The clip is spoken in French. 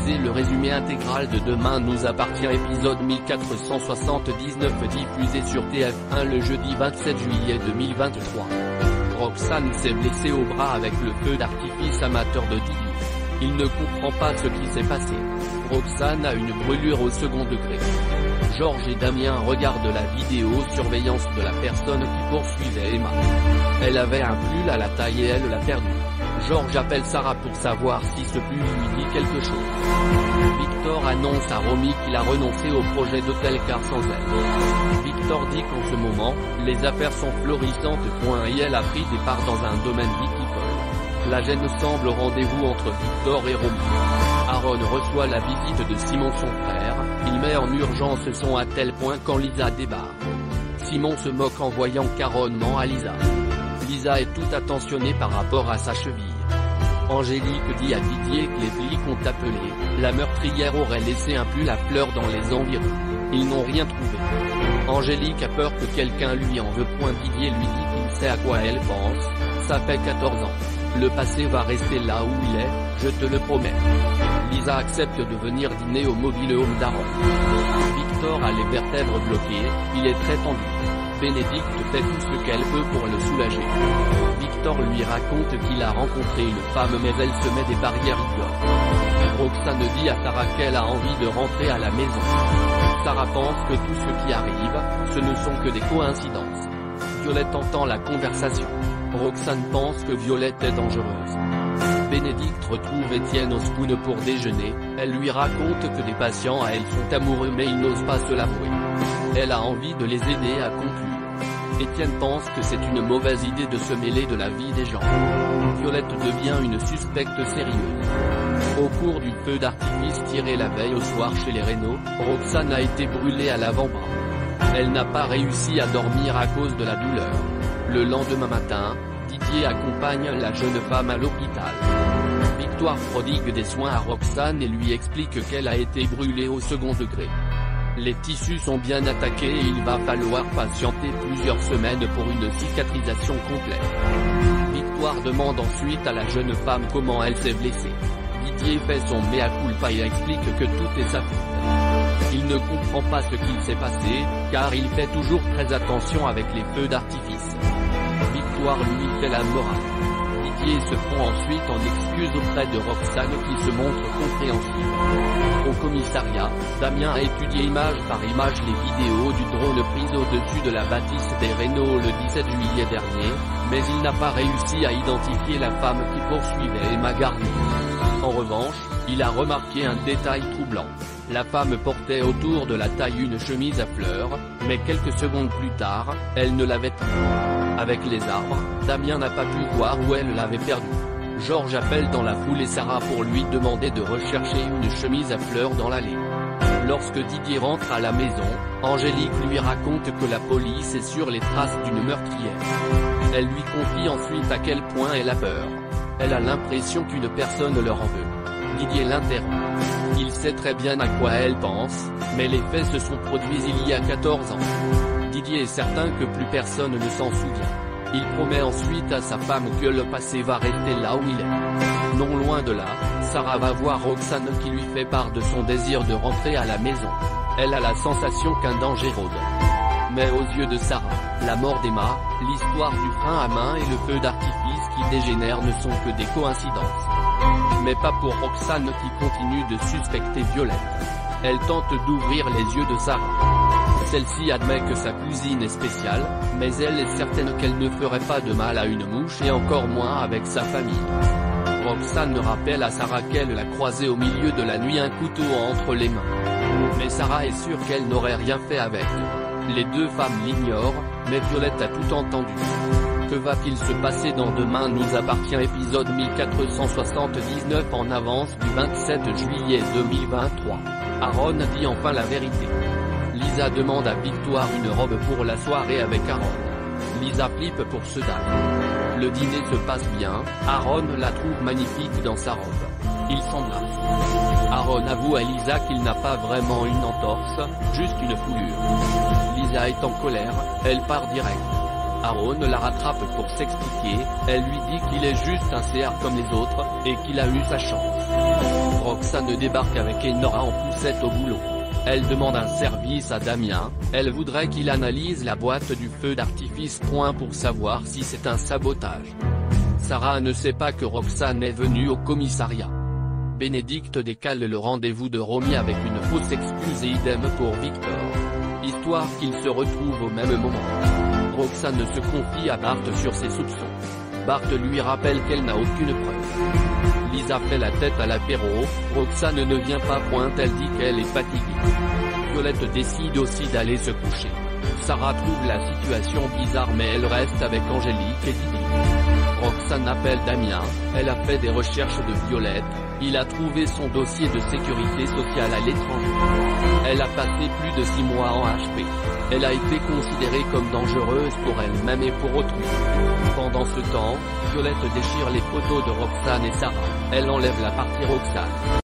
diffuser le résumé intégral de Demain nous appartient épisode 1479 diffusé sur TF1 le jeudi 27 juillet 2023. Roxane s'est blessée au bras avec le feu d'artifice amateur de Didier. Il ne comprend pas ce qui s'est passé. Roxane a une brûlure au second degré. Georges et Damien regardent la vidéo-surveillance de la personne qui poursuivait Emma. Elle avait un pull à la taille et elle l'a perdu. Georges appelle Sarah pour savoir si ce pull lui dit quelque chose. Victor annonce à Romy qu'il a renoncé au projet d'hôtel car sans elle. Victor dit qu'en ce moment, les affaires sont florissantes. Et elle a pris des parts dans un domaine viticole. La gêne semble au rendez-vous entre Victor et Romy. Aaron reçoit la visite de Simon son frère, il met en urgence son à tel point quand Lisa débarque. Simon se moque en voyant qu'Aaron ment à Lisa. Lisa est toute attentionnée par rapport à sa cheville. Angélique dit à Didier que les flics ont appelé, la meurtrière aurait laissé un pull à fleurs dans les environs. Ils n'ont rien trouvé. Angélique a peur que quelqu'un lui en veut. Didier lui dit qu'il sait à quoi elle pense, ça fait 14 ans. Le passé va rester là où il est, je te le promets. Lisa accepte de venir dîner au mobile home d'Aaron. Victor a les vertèbres bloquées, il est très tendu. Bénédicte fait tout ce qu'elle peut pour le soulager. Victor lui raconte qu'il a rencontré une femme mais elle se met des barrières idiotes. Roxane dit à Sarah qu'elle a envie de rentrer à la maison. Sarah pense que tout ce qui arrive, ce ne sont que des coïncidences. Violette entend la conversation. Roxane pense que Violette est dangereuse. Bénédicte retrouve Étienne au spoon pour déjeuner, elle lui raconte que des patients à elle sont amoureux mais ils n'osent pas se l'avouer. Elle a envie de les aider à conclure. Étienne pense que c'est une mauvaise idée de se mêler de la vie des gens. Violette devient une suspecte sérieuse. Au cours du feu d'artifice tiré la veille au soir chez les Reynaud, Roxane a été brûlée à l'avant-bras. Elle n'a pas réussi à dormir à cause de la douleur. Le lendemain matin, Didier accompagne la jeune femme à l'hôpital. Victoire prodigue des soins à Roxane et lui explique qu'elle a été brûlée au second degré. Les tissus sont bien attaqués et il va falloir patienter plusieurs semaines pour une cicatrisation complète. Victoire demande ensuite à la jeune femme comment elle s'est blessée. Didier fait son mea culpa et explique que tout est sa faute. Il ne comprend pas ce qu'il s'est passé, car il fait toujours très attention avec les feux d'artifice. Victoire lui fait la morale. Didier se prend ensuite en excuse auprès de Roxane qui se montre compréhensive. Au commissariat, Damien a étudié image par image les vidéos du drone prises au-dessus de la bâtisse des Reynaud le 17 juillet dernier, mais il n'a pas réussi à identifier la femme qui poursuivait Emma Garnier. En revanche, il a remarqué un détail troublant. La femme portait autour de la taille une chemise à fleurs, mais quelques secondes plus tard, elle ne l'avait plus. Avec les arbres, Damien n'a pas pu voir où elle l'avait perdue. Georges appelle dans la foulée Sarah pour lui demander de rechercher une chemise à fleurs dans l'allée. Lorsque Didier rentre à la maison, Angélique lui raconte que la police est sur les traces d'une meurtrière. Elle lui confie ensuite à quel point elle a peur. Elle a l'impression qu'une personne leur en veut. Didier l'interrompt. Il sait très bien à quoi elle pense, mais les faits se sont produits il y a 14 ans. Didier est certain que plus personne ne s'en souvient. Il promet ensuite à sa femme que le passé va rester là où il est. Non loin de là, Sarah va voir Roxane qui lui fait part de son désir de rentrer à la maison. Elle a la sensation qu'un danger rôde. Mais aux yeux de Sarah, la mort d'Emma, l'histoire du frein à main et le feu d'artifice qui dégénère ne sont que des coïncidences. Mais pas pour Roxane qui continue de suspecter Violette. Elle tente d'ouvrir les yeux de Sarah. Celle-ci admet que sa cousine est spéciale, mais elle est certaine qu'elle ne ferait pas de mal à une mouche et encore moins avec sa famille. Roxane rappelle à Sarah qu'elle l'a croisé au milieu de la nuit un couteau entre les mains. Mais Sarah est sûre qu'elle n'aurait rien fait avec. Les deux femmes l'ignorent, mais Violette a tout entendu. Que va-t-il se passer dans Demain nous appartient épisode 1479 en avance du 27 juillet 2023. Aaron dit enfin la vérité. Lisa demande à Victoire une robe pour la soirée avec Aaron. Lisa flippe pour ce dame. Le dîner se passe bien, Aaron la trouve magnifique dans sa robe. Ils s'embrassent. Aaron avoue à Lisa qu'il n'a pas vraiment une entorse, juste une foulure. Lisa est en colère, elle part direct. Aaron la rattrape pour s'expliquer, elle lui dit qu'il est juste un CR comme les autres, et qu'il a eu sa chance. Roxane débarque avec Enora en poussette au boulot. Elle demande un service à Damien, elle voudrait qu'il analyse la boîte du feu d'artifice. Pour savoir si c'est un sabotage. Sarah ne sait pas que Roxane est venue au commissariat. Bénédicte décale le rendez-vous de Romy avec une fausse excuse et idem pour Victor. Histoire qu'ils se retrouvent au même moment. Roxane se confie à Bart sur ses soupçons. Bart lui rappelle qu'elle n'a aucune preuve. Lisa fait la tête à l'apéro, Roxane ne vient pas pointe, elle dit qu'elle est fatiguée. Violette décide aussi d'aller se coucher. Sarah trouve la situation bizarre mais elle reste avec Angélique et Didi. Roxane appelle Damien, elle a fait des recherches de Violette, il a trouvé son dossier de sécurité sociale à l'étranger. Elle a passé plus de 6 mois en HP. Elle a été considérée comme dangereuse pour elle-même et pour autrui. Pendant ce temps, Violette déchire les photos de Roxane et Sarah, elle enlève la partie Roxane.